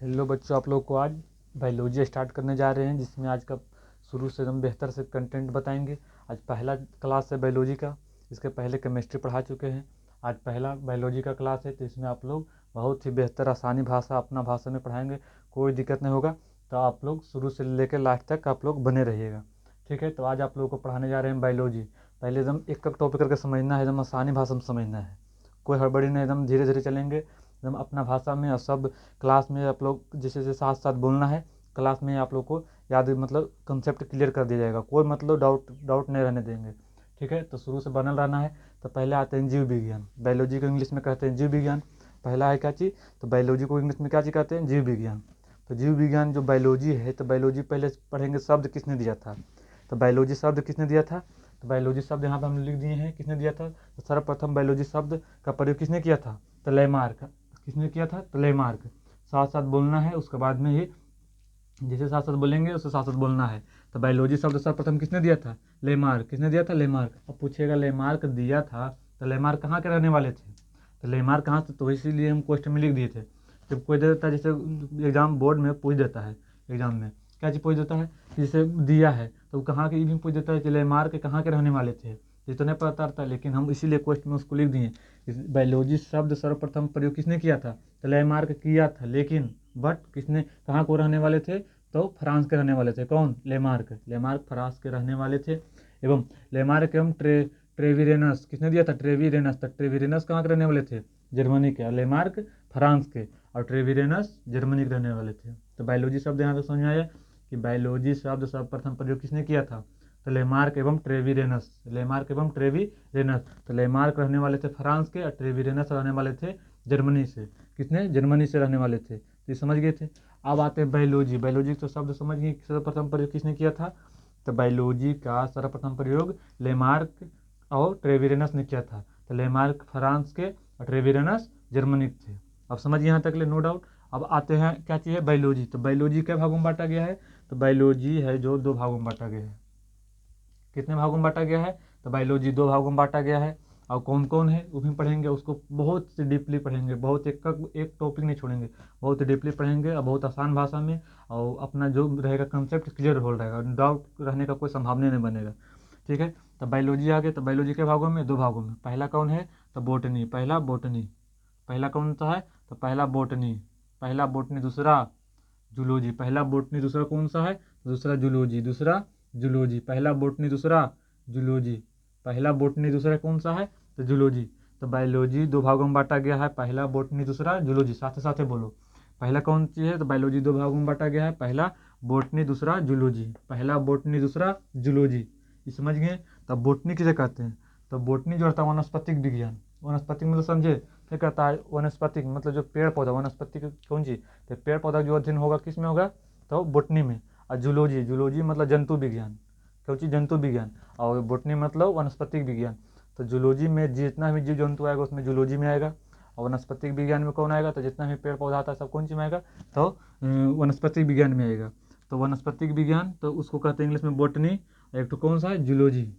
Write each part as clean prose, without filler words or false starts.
Hello बच्चों, आप लोग को आज बायोलॉजी स्टार्ट करने जा रहे हैं, जिसमें आज का शुरू से एकदम बेहतर से कंटेंट बताएंगे। आज पहला क्लास है बायोलॉजी का। इसके पहले केमिस्ट्री पढ़ा चुके हैं। आज पहला बायोलॉजी का क्लास है, तो इसमें आप लोग बहुत ही बेहतर आसानी भाषा अपना भाषा में पढ़ाएंगे। कोई दिक्कत नहीं होगा। तो आप लोग शुरू से लेकर लास्ट तक आप लोग बने रहिएगा, ठीक है। तो आज आप लोगों को पढ़ाने जा रहे हैं बायोलॉजी। पहले एकदम एक एक टॉपिक करके समझना है, एकदम आसानी भाषा में समझना है। कोई हड़बड़ी नहीं, एकदम धीरे धीरे चलेंगे एकदम अपना भाषा में। और सब क्लास में आप लोग जैसे जैसे साथ साथ बोलना है, क्लास में आप लोग को याद मतलब कंसेप्ट क्लियर कर दिया जाएगा। कोई मतलब डाउट नहीं रहने देंगे, ठीक है। तो शुरू से बनल रहना है। तो पहले आते हैं जीव विज्ञान। बायोलॉजी को इंग्लिश में कहते हैं जीव विज्ञान। पहला है क्या चीज़, तो बायोलॉजी को इंग्लिश में क्या चीज़ कहते हैं, जीव विज्ञान। तो जीव विज्ञान जो बायोलॉजी है, तो बायोलॉजी पहले पढ़ेंगे शब्द किसने दिया था। तो बायोलॉजी शब्द किसने दिया था, तो बायोलॉजी शब्द यहाँ पर हम लिख दिए हैं किसने दिया था। तो सर्वप्रथम बायोलॉजी शब्द का प्रयोग किसने किया था, तो लेमार्क। किसने किया था, तो लेमार्क। साथ साथ बोलना है, उसके बाद में ही जैसे साथ साथ बोलेंगे उससे साथ साथ बोलना है। तो बायोलॉजी शब्द सर्वप्रथम किसने दिया था, लेमार्क। किसने दिया था, लेमार्क। अब पूछेगा लेमार्क दिया था, तो लेमार्क कहाँ के रहने वाले थे, तो लेमार्क कहाँ से, तो इसीलिए हम क्वेश्चन में लिख दिए थे। जब कोई दे देता है, जैसे एग्जाम बोर्ड में पूछ देता है, एग्जाम में क्या चीज़ पूछ देता है, जैसे दिया है तो वो कहाँ के, ये भी पूछ देता है कि लेमार्क कहाँ के रहने वाले थे। ये तो नहीं पता रहता, लेकिन हम इसीलिए क्वेश्चन में उसको लिख दिए। बायोलॉजी शब्द सर्वप्रथम प्रयोग किसने किया था, तो लेमार्क किया था, लेकिन बट किसने, कहाँ को रहने वाले थे, तो फ्रांस के रहने वाले थे। कौन, लेमार्क। लेमार्क फ्रांस के रहने वाले थे। एवं लेमार्क एवं ट्रेविरेनस किसने दिया था, ट्रेविरेनस। तक ट्रेविरेनस कहाँ के रहने वाले थे, जर्मनी के। लेमार्क फ्रांस के और ट्रेविरेनस जर्मनी के रहने वाले थे। तो बायोलॉजी शब्द यहाँ तक समझ में आया कि बायोलॉजी शब्द सर्वप्रथम प्रयोग किसने किया था, तो लेमार्क एवं ट्रेविरेनस। लेमार्क एवं ट्रेविरेनस। तो लेमार्क रहने वाले थे फ्रांस के और ट्रेविरेनस रहने वाले थे जर्मनी से। किसने, जर्मनी से रहने वाले थे। तो ये समझ गए थे। अब आते हैं बायोलॉजी। बायोलॉजी तो शब्द समझ गए सर्वप्रथम प्रयोग किसने किया था, तो बायोलॉजी का सर्वप्रथम प्रयोग लेमार्क और ट्रेविरेनस ने किया था। तो लेमार्क फ्रांस के और ट्रेविरेनस जर्मनी के थे। अब समझिए यहाँ तक ले, नो डाउट। अब आते हैं क्या चीज़ है, बायोलॉजी। तो बायोलॉजी के भागों में बांटा गया है, तो बायोलॉजी है जो दो भागों में बांटा गया है। कितने भागों में बांटा गया है, तो बायोलॉजी दो भागों में बांटा गया है। और कौन कौन है वो भी पढ़ेंगे, उसको बहुत डीपली पढ़ेंगे, बहुत एक टॉपिक नहीं छोड़ेंगे, बहुत डीपली पढ़ेंगे और बहुत आसान भाषा में। और अपना जो रहेगा कंसेप्ट क्लियर हो रहेगा, डाउट रहने का कोई संभावना नहीं बनेगा, ठीक है। तो बायोलॉजी आ गया। तो बायोलॉजी के भागों में, दो भागों में। पहला कौन है, तो बोटनी। पहला बोटनी। पहला कौन सा है, तो पहला बोटनी। पहला बोटनी, दूसरा जूलॉजी। पहला बोटनी, दूसरा कौन सा है, दूसरा जूलॉजी। दूसरा जूलॉजी। पहला बोटनी, दूसरा जूलॉजी। पहला बोटनी, दूसरा कौन सा है, तो जूलॉजी। तो बायोलॉजी दो भागों में बांटा गया है, पहला बोटनी, दूसरा जूलॉजी। साथ साथ बोलो, पहला कौन सी है, तो बायोलॉजी दो भागों में बांटा गया है, पहला बोटनी, दूसरा जूलॉजी। पहला बोटनी, दूसरा जूलॉजी। ये समझ गए। तब बोटनी किसे कहते हैं, तो बोटनी जो होता है वनस्पतिक विज्ञान। वनस्पतिक मतलब समझे क्या कहता है, वनस्पतिक मतलब जो पेड़ पौधा, वनस्पतिक कौन चीज़, तो पेड़ पौधा जो अध्ययन होगा किस में होगा, तो बोटनी में। और जूलॉजी, जूलॉजी मतलब जंतु विज्ञान, क्या चीज़, जंतु विज्ञान। और बोटनी मतलब वनस्पतिक विज्ञान। तो जूलॉजी में जितना भी जीव जंतु आएगा उसमें जूलॉजी में आएगा। और वनस्पतिक विज्ञान में कौन आएगा, तो जितना भी पेड़ पौधा आता है सब कौन सी में आएगा, तो वनस्पतिक विज्ञान में आएगा। तो वनस्पतिक विज्ञान तो उसको कहते हैं इंग्लिश में बोटनी। एक तो कौन सा है, जूलॉजी।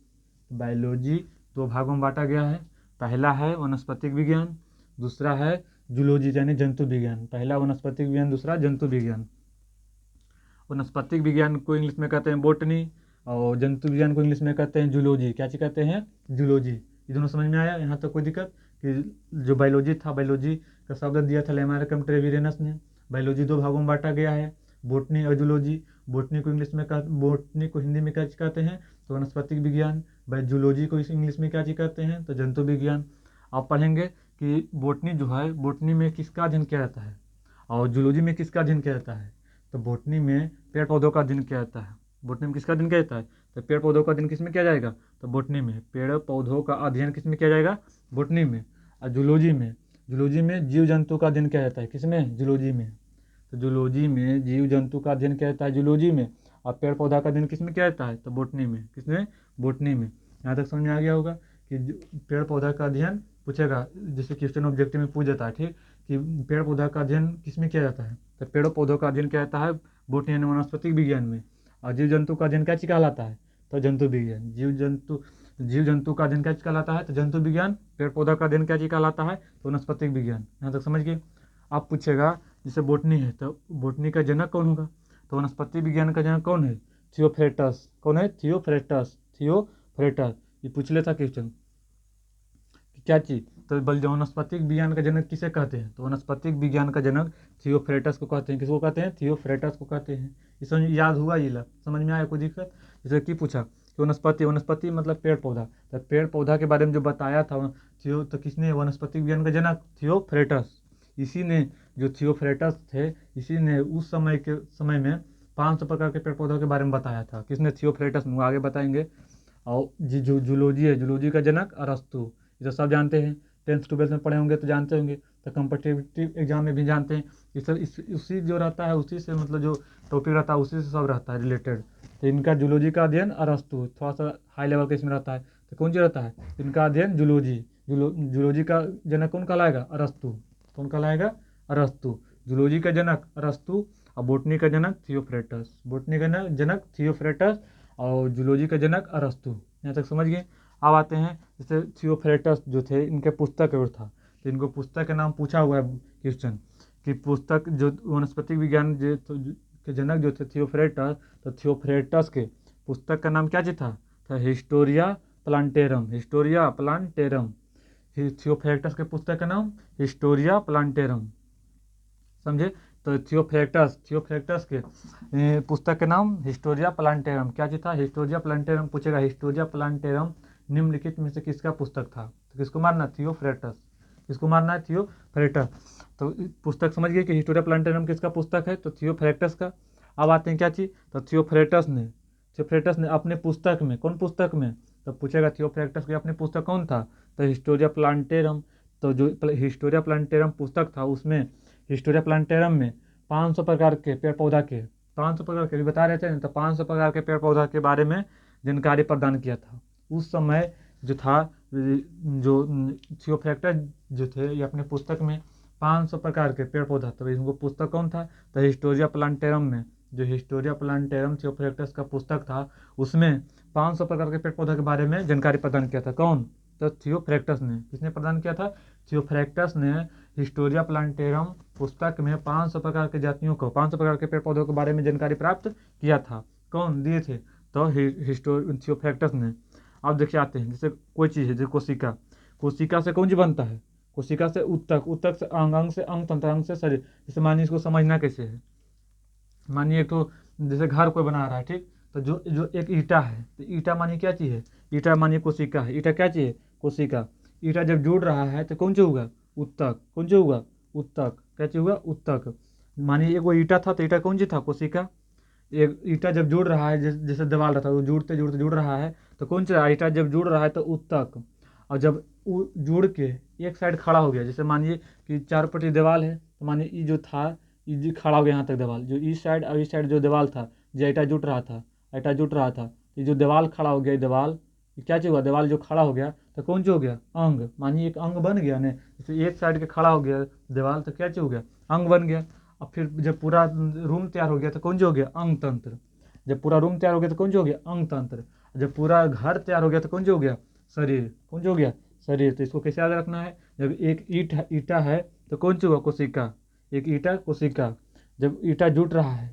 बायोलॉजी दो भागों में बांटा गया है, पहला है वनस्पतिक विज्ञान, दूसरा है जूलॉजी यानी जंतु विज्ञान। पहला वनस्पतिक विज्ञान, दूसरा जंतु विज्ञान। वनस्पतिक विज्ञान को इंग्लिश में कहते हैं बोटनी, और जंतु विज्ञान को इंग्लिश में कहते हैं जूलॉजी। क्या चीज़ कहते हैं, जूलॉजी। ये दोनों समझ में आया, यहाँ तक कोई दिक्कत। कि जो बायोलॉजी था, बायोलॉजी का शब्द दिया था लेमार्कम ट्रेविरेनस ने। बायोलॉजी दो भागों में बांटा गया है, बोटनी और जूलॉजी। बोटनी को इंग्लिश में बोटनी को हिंदी में क्या चीज़ कहते हैं, तो वनस्पतिक विज्ञान। जूलॉजी को इंग्लिश में क्या चीज़ कहते हैं, तो जंतु विज्ञान। आप पढ़ेंगे कि बोटनी जो है, बोटनी में किसका अध्ययन किया जाता है, और जूलॉजी में किसका अध्ययन किया जाता है, तो बोटनी में पेड़ पौधों का अध्ययन किया जाता है। बोटनी में किसका अध्ययन किया जाता है, तो पेड़ पौधों का अध्ययन किस में किया जाएगा, तो बोटनी में। पेड़ पौधों का अध्ययन किस में किया जाएगा, बोटनी में। और जूलॉजी में, जूलॉजी में जीव जंतु का अध्ययन किया जाता है, किसमें, जूलॉजी में। तो जूलॉजी में जीव जंतु का अध्ययन किया जाता है जूलॉजी में। और पेड़ पौधा का अध्ययन किस में किया जाता है, तो बोटनी में। किसमें, बोटनी में। यहाँ तक समझ में आ गया होगा कि पेड़ पौधा का अध्ययन पूछेगा, जैसे क्वेश्चन ऑब्जेक्टिव में पूछ जाता है, ठीक, कि पेड़ पौधा का अध्ययन किस में किया जाता है, तो पेड़ पौधों का अध्ययन किया जाता है बोटनी यानी वनस्पतिक विज्ञान में। और जीव जंतु का अध्ययन क्या चीज कहलाता है, तो जंतु विज्ञान। जीव जंतु का अध्ययन क्या चीज कहलाता है, तो जंतु विज्ञान। पेड़ पौधा का अध्ययन क्या चीज कहलाता है, तो वनस्पतिक विज्ञान। यहाँ तक समझ गए। आप पूछेगा जैसे बोटनी है तो बोटनी का जनक कौन होगा, तो वनस्पति विज्ञान का जनक कौन है, थियोफ्रेटस। कौन है, थियोफ्रेटस। थियोफ्रेटस ये पूछ लेता क्वेश्चन क्या चीज, तो बल वनस्पतिक विज्ञान का जनक किसे कहते हैं, तो वनस्पतिक विज्ञान का जनक थियोफ्रेटस को कहते हैं। किसको कहते हैं, थियोफ्रेटस को कहते हैं। ये समझ याद हुआ, ये ला समझ में आया कोई दिक्कत। जैसे कि पूछा कि वनस्पति, वनस्पति मतलब पेड़ पौधा, तो पेड़ पौधा के बारे में जो बताया था थियो, तो किसने, वनस्पतिक विज्ञान का जनक थियोफ्रेटस। इसी ने, जो थियोफ्रेटस थे, इसी ने उस समय में 500 प्रकार के पेड़ पौधों के बारे में बताया था। किसने, थियोफ्रेटस ने। आगे बताएंगे। और जो जूलॉजी है, जूलॉजी का जनक अरस्तु। ये तो सब जानते हैं, 10th 12th में पढ़े होंगे तो जानते होंगे, तो कम्पिटिटिव एग्जाम में भी जानते हैं। ये सब उसी जो रहता है उसी से, मतलब जो टॉपिक रहता है उसी से सब रहता है रिलेटेड। तो इनका जूलॉजी का अध्ययन अरस्तु, थोड़ा सा हाई लेवल का इसमें रहता है। तो कौन सी रहता है, इनका अध्ययन जूलॉजी। जूलॉजी का जनक कौन कहलाएगा, अरस्तु। कौन कहलाएगा, अरस्तु। जूलॉजी का जनक अरस्तु और बोटनी का जनक थियोफ्रेटस। बोटनी का जनक थियोफ्रेटस और जूलॉजी का जनक अरस्तु। यहाँ तक समझ गए। अब आते हैं, जैसे थियोफ्रेटस जो थे, इनके पुस्तक और था, तो इनको पुस्तक का नाम पूछा हुआ है क्वेश्चन कि पुस्तक जो वनस्पति विज्ञान के जनक जो थे थियोफ्रेटस, तो थियोफ्रेटस के पुस्तक का नाम क्या जी था, Historia Plantarum. Historia Plantarum. Theophrastus के पुस्तक का नाम हिस्टोरिया प्लांटेरम, समझे। तो थियोफ्रेक्टस के पुस्तक के नाम हिस्टोरिया प्लांटेरम। क्या चीज था, हिस्टोरिया प्लांटेरम। पूछेगा हिस्टोरिया प्लांटेरम निम्नलिखित में से किसका पुस्तक था, तो किसको मारना, थियोफ्रेक्टस। किसको मारना है, थियोफ्रेक्टस। तो पुस्तक समझ गए कि हिस्टोरिया प्लांटेरम किसका पुस्तक है, तो थियोफ्रेक्टस का। अब आते हैं क्या चीज, तो थियोफ्रेक्टस ने अपने पुस्तक में, कौन पुस्तक में, तो पूछेगा थियोफ्रेक्टस की अपनी पुस्तक कौन था, तो हिस्टोरिया प्लांटेरम। तो जो हिस्टोरिया प्लांटेरम पुस्तक था उसमें, हिस्टोरिया प्लांटेरम में 500 प्रकार के पेड़ पौधा के, 500 प्रकार के भी बता रहे थे ना, तो 500 प्रकार के पेड़ पौधा के बारे में जानकारी प्रदान किया था। उस समय जो था, जो थियोफ्रेक्टस जो थे, ये अपने पुस्तक में 500 प्रकार के पेड़ पौधा, तो इनको पुस्तक कौन था, तो हिस्टोरिया प्लांटेरम में, जो हिस्टोरिया प्लांटेरम थियोफ्रेक्टस का पुस्तक था उसमें 500 प्रकार के पेड़ पौधे के बारे में जानकारी प्रदान किया था। कौन, तो थियोफ्रेक्टस ने। किसने प्रदान किया था, थियोफ्रेक्टस ने हिस्टोरिया प्लांटेरम पुस्तक में 500 प्रकार के जातियों को, 500 प्रकार के पेड़ पौधों के बारे में जानकारी प्राप्त किया था। कौन दिए थे, तो थियोफ्रेक्टस ने। अब देखिए आते हैं, जैसे कोई चीज़ है, जैसे कोशिका। कोशिका से कौन चीज बनता है, कोशिका से उत्तक, उत्तक से अंग, अंग से अंग तंत्र, अंग से शरीर। जैसे मानिए इसको समझना कैसे है, मानिए एक तो जैसे घर कोई बना रहा है, ठीक, तो जो जो एक ईटा है, तो ईटा मानिए क्या चीज़ है, ईटा मानिए कोशिका है। ईटा क्या चीज़ है, कोशिका। ईटा जब जुड़ रहा है तो कौन सी होगा, उत्तक। कौन सी होगा, उत्तक। क्या चीज होगा, उत्तक। मानिए एक वो ईटा था, तो ईटा कौन सी था, कोशिका। एक ईटा जब जुड़ रहा है, जैसे दीवार रहता है वो जुड़ते जुड़ते जुड़ रहा है, तो कौन सा ईटा जब जुड़ रहा है तो उत्तक। और जब जुड़ के एक साइड खड़ा हो गया, जैसे मानिए कि 4 पट्टी दीवार है, तो मानिए ये जो था, ये जो खड़ा हो गया यहाँ तक दीवार, जो इस साइड और इस साइड जो दीवार था, जो ईटा जुट रहा था, ईटा जुट रहा था, ये जो दीवार खड़ा हो गया, दीवार क्या चीज हुआ, दीवार जो खड़ा हो गया तो कौन सी हो गया, अंग। मानिए एक अंग बन गया ने, जैसे एक साइड के खड़ा हो गया दीवार, तो क्या चीज हो गया, अंग बन गया। और फिर जब पूरा रूम तैयार हो गया तो कौन सी हो गया, अंग तंत्र। जब पूरा रूम तैयार हो गया तो कौन सी हो गया, अंग तंत्र। जब पूरा घर तैयार हो गया तो कौन सी हो गया, शरीर। कौन सी हो गया, शरीर। तो इसको कैसे याद रखना है, जब एक ईटा है तो कौन सी हुआ, कोशिका। एक ईटा कोशिका। जब ईटा जुट रहा है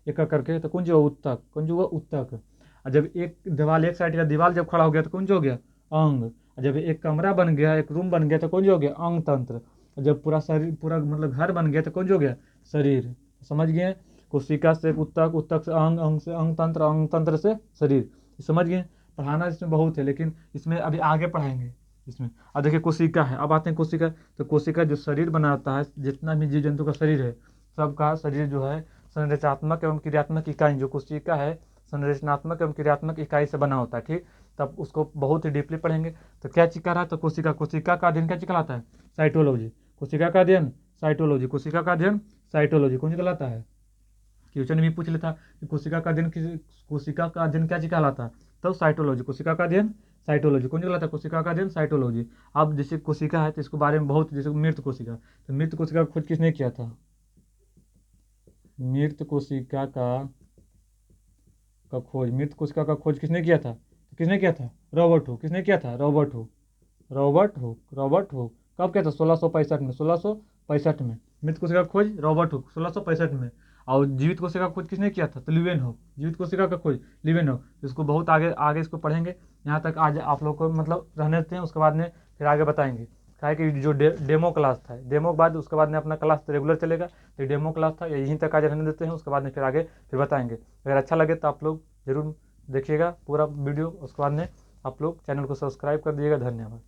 एक एक करके, तो कौन सी हुआ, उत्तक। कौन सी हुआ, उत्तक। और जब एक दीवार, एक साइड का दीवार जब खड़ा हो गया तो कौन सी हो गया, अंग। और जब एक कमरा बन गया, एक रूम बन गया तो कौन सी हो गया, अंग तंत्र। और जब पूरा शरीर, पूरा मतलब घर बन गया तो कौन सी हो गया, शरीर। समझ गए, कोशिका से उत्तक, उत्तक से अंग, अंग से अंग तंत्र, अंग तंत्र से शरीर। समझ गए। पढ़ाना इसमें बहुत है, लेकिन इसमें अभी आगे पढ़ाएंगे इसमें। अब देखिए कोशिका है, अब आते हैं कोशिका। तो कोशिका जो शरीर बनाता है, जितना भी जीव जंतु का शरीर है, सबका शरीर जो है संरचनात्मक एवं क्रियात्मक इकाई, जो कोशिका है संरचनात्मक एवं क्रियात्मक इकाई से बना होता है, ठीक। तब उसको बहुत ही डीपली पढ़ेंगे। तो क्या चीज कर रहा है, तो कोशिका। कोशिका का अध्ययन क्या चीज कहलाता है, साइटोलॉजी। कोशिका का अध्ययन साइटोलॉजी। कोशिका का अध्ययन साइटोलॉजी कौन सी कहलाता है, क्वेश्चन भी पूछ लेता कि कोशिका का अध्ययन कोशिका का अध्ययन क्या चीज कहलाता है, तो साइटोलॉजी। कोशिका का अध्ययन साइटोलॉजी कौन सी कहलाता है, कोशिका का अध्ययन साइटोलॉजी। अब जैसे कोशिका है तो इसको बारे में बहुत, जैसे मृत कोशिका, तो मृत कोशिका का खोज किसने किया था, मृत कोशिका का खोज, मृत कोशिका का खोज किसने किया था, तो किसने किया था, रॉबर्ट हुक। किसने किया था, रॉबर्ट हुक। रॉबर्ट हुक कब किया था, 1665 में, 1665 में। मृत कोशिका खोज रॉबर्ट हुक 1665 में। और जीवित कोशिका खोज किसने किया था? तो ल्यूवेनहॉक। जीवित कोशिका का खोज ल्यूवेनहॉक। इसको बहुत आगे आगे इसको पढ़ेंगे, यहाँ तक आज आप लोग को मतलब रहने देते हैं, उसके बाद में फिर आगे बताएंगे। क्या है कि जो डेमो क्लास था, डेमो के बाद उसके बाद में अपना क्लास रेगुलर चलेगा। तो डेमो क्लास था, यहीं तक आज रहने देते हैं, उसके बाद में फिर आगे फिर बताएंगे। अगर अच्छा लगे तो आप लोग ज़रूर देखिएगा पूरा वीडियो, उसके बाद में आप लोग चैनल को सब्सक्राइब कर दीजिएगा। धन्यवाद।